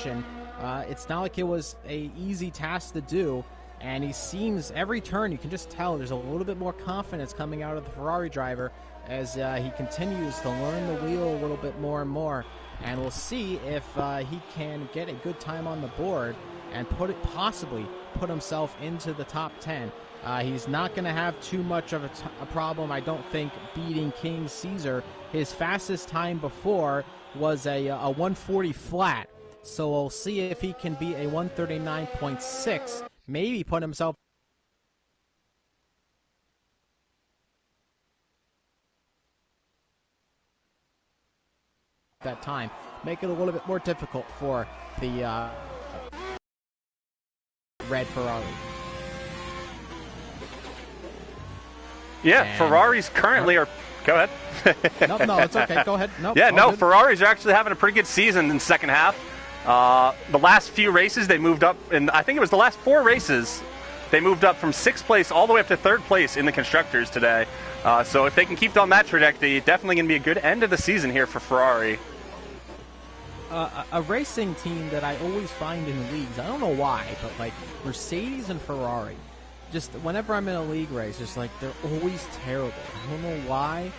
situation. It's not like it was a easy task to do, and he seems, every turn, you can just tell there's a little bit more confidence coming out of the Ferrari driver as he continues to learn the wheel a little bit more and more. And we'll see if he can get a good time on the board and possibly put himself into the top 10. He's not going to have too much of a problem, I don't think, beating King Caesar. His fastest time before was a 140 flat. So we'll see if he can beat a 139.6, maybe put himself that time. Make it a little bit more difficult for the red Ferrari. Yeah, and Ferraris currently are... Go ahead. No, it's okay. Go ahead. Yeah, no, good. Ferraris are actually having a pretty good season in the second half. The last few races, they moved up, and I think it was the last 4 races, they moved up from 6th place all the way up to 3rd place in the Constructors today. So if they can keep on that trajectory, definitely going to be a good end of the season here for Ferrari. A racing team that I always find in leagues, I don't know why, but like Mercedes and Ferrari, just whenever I'm in a league race, just like they're always terrible. I don't know why.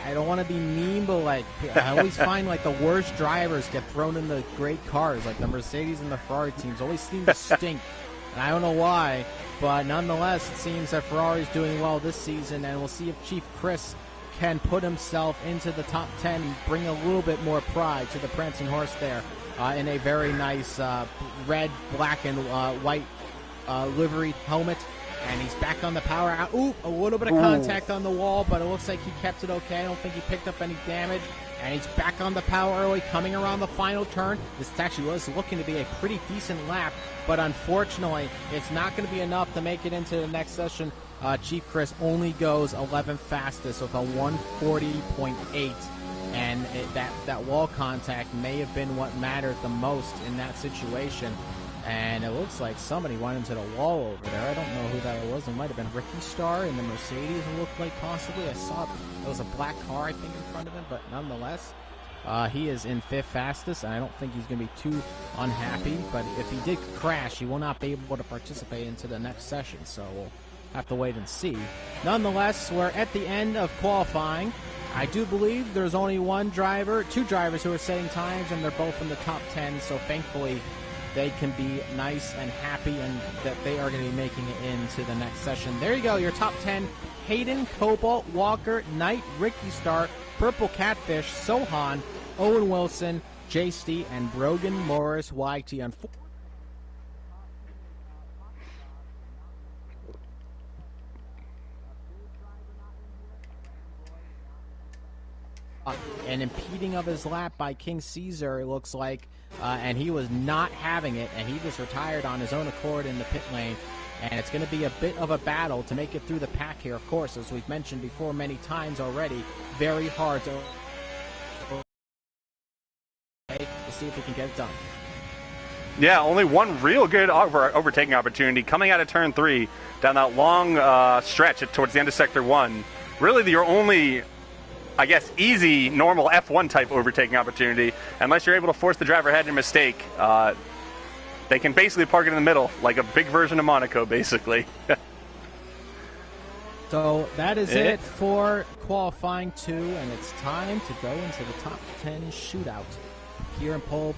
I don't want to be mean, but like I always find like the worst drivers get thrown in the great cars. Like the Mercedes and the Ferrari teams always seem to stink. And I don't know why, but nonetheless, it seems that Ferrari's doing well this season, and we'll see if Chief Chris can put himself into the top 10 and bring a little bit more pride to the prancing horse there in a very nice red, black, and white livery helmet. And he's back on the power out. Ooh, a little bit of contact on the wall, but it looks like he kept it okay. I don't think he picked up any damage. And he's back on the power early, coming around the final turn. This actually was looking to be a pretty decent lap, but unfortunately, it's not going to be enough to make it into the next session. Chief Chris only goes 11th fastest with a 140.8. And that wall contact may have been what mattered the most in that situation. And it looks like somebody went into the wall over there. I don't know who that was. It might have been Ricky Starr in the Mercedes, it looked like possibly. I saw it was a black car, I think, in front of him. But nonetheless, he is in 5th fastest, and I don't think he's going to be too unhappy. But if he did crash, he will not be able to participate into the next session. So we'll have to wait and see. Nonetheless, we're at the end of qualifying. I do believe there's only two drivers who are setting times, and they're both in the top 10. So thankfully, they can be nice and happy and that they are going to be making it into the next session. There you go, your top 10. Hayden, Cobalt, Walker, Knight, Ricky Starr, Purple Catfish, Sohan, Owen Wilson, J.C., and Brogan Morris YT. An impeding of his lap by King Caesar, it looks like, and he was not having it, and he just retired on his own accord in the pit lane. And it's going to be a bit of a battle to make it through the pack here, of course, as we've mentioned before many times already. Very hard to see if we can get it done. Yeah, only one real good overtaking opportunity coming out of turn 3 down that long stretch towards the end of sector 1. Really, your only, I guess, easy, normal F1 type overtaking opportunity, unless you're able to force the driver ahead in a mistake. They can basically park it in the middle, like a big version of Monaco, basically. So that is it for qualifying 2, and it's time to go into the top 10 shootout here in pole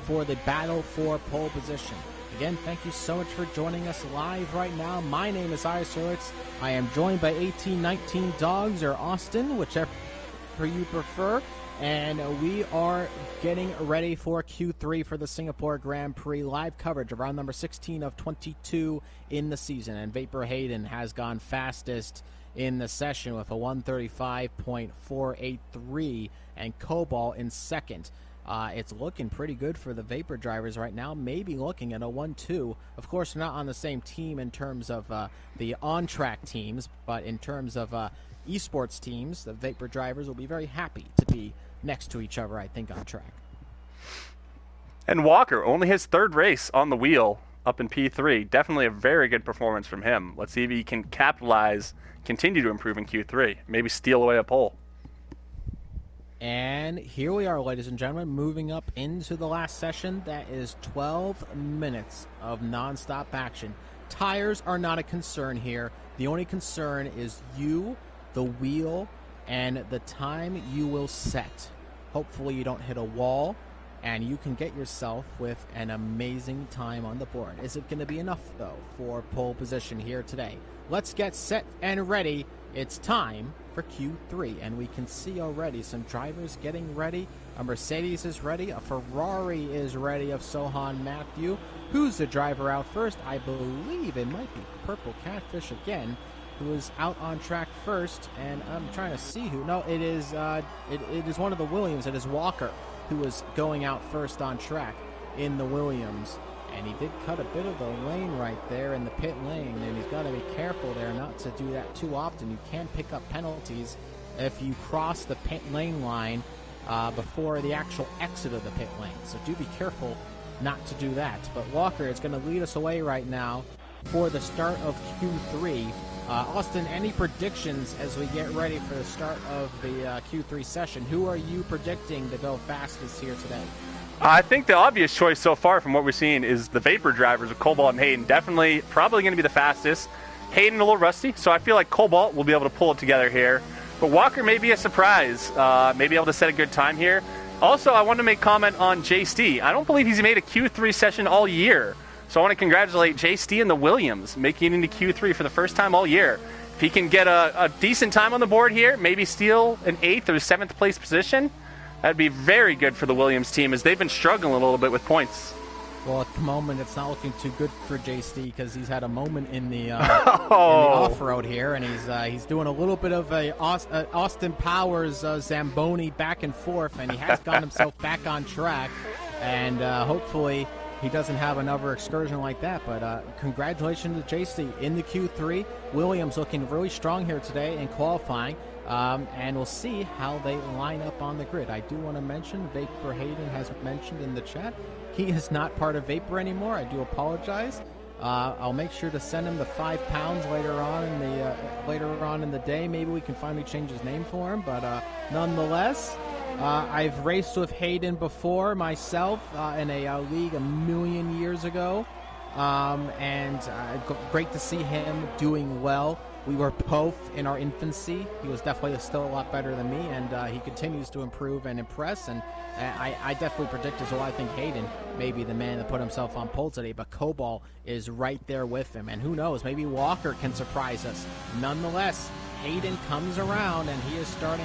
for the battle for pole position. Again, thank you so much for joining us live right now. My name is Iris Hurwitz. I am joined by 1819 Dogs, or Austin, whichever you prefer. And we are getting ready for Q3 for the Singapore Grand Prix live coverage of round number 16 of 22 in the season. And Vapor Hayden has gone fastest in the session with a 135.483, and Cobalt in second. It's looking pretty good for the Vapor drivers right now, maybe looking at a 1-2. Of course, they're not on the same team in terms of the on-track teams, but in terms of esports teams, the Vapor drivers will be very happy to be next to each other, I think, on track. And Walker, only his 3rd race on the wheel up in P3. Definitely a very good performance from him. Let's see if he can capitalize, continue to improve in Q3, maybe steal away a pole. And here we are, ladies and gentlemen, moving up into the last session. That is 12 minutes of nonstop action. Tires are not a concern here. The only concern is you, the wheel, and the time you will set. Hopefully you don't hit a wall, and you can get yourself with an amazing time on the board. Is it going to be enough, though, for pole position here today? Let's get set and ready. It's time for Q3, and we can see already some drivers getting ready. A Mercedes is ready. A Ferrari is ready of Sohan Matthew. Who's the driver out first? I believe it might be Purple Catfish again, who is out on track first, and I'm trying to see who. No, it is it is one of the Williams. It is Walker who is going out first on track in the Williams. And he did cut a bit of the lane right there in the pit lane, and he's got to be careful there not to do that too often. You can pick up penalties if you cross the pit lane line before the actual exit of the pit lane. So do be careful not to do that. But Walker is going to lead us away right now for the start of Q3. Austin, any predictions as we get ready for the start of the Q3 session? Who are you predicting to go fastest here today? I think the obvious choice so far from what we're seeing is the Vapor drivers of Cobalt and Hayden. Definitely, probably going to be the fastest. Hayden a little rusty, so I feel like Cobalt will be able to pull it together here. But Walker may be a surprise, may be able to set a good time here. Also, I want to make comment on JST. I don't believe he's made a Q3 session all year. So I want to congratulate JST and the Williams, making it into Q3 for the first time all year. If he can get a decent time on the board here, maybe steal an 8th or 7th place position, that'd be very good for the Williams team, as they've been struggling a little bit with points. Well, at the moment, it's not looking too good for JST because he's had a moment in the, off-road here, and he's doing a little bit of a Austin Powers Zamboni back and forth, and he has gotten himself back on track, and hopefully he doesn't have another excursion like that. But congratulations to JST in the Q3. Williams looking really strong here today in qualifying. And we'll see how they line up on the grid. I do want to mention, Vapor Hayden has mentioned in the chat, he is not part of Vapor anymore. I do apologize. I'll make sure to send him the £5 later on in the day. Maybe we can finally change his name for him. But nonetheless, I've raced with Hayden before myself in a league a million years ago. And great to see him doing well. We were both in our infancy. He was definitely still a lot better than me, and he continues to improve and impress. And I definitely predict as well. I think Hayden may be the man that put himself on pole today, but Cobalt is right there with him. And who knows, maybe Walker can surprise us. Nonetheless, Hayden comes around, and he is starting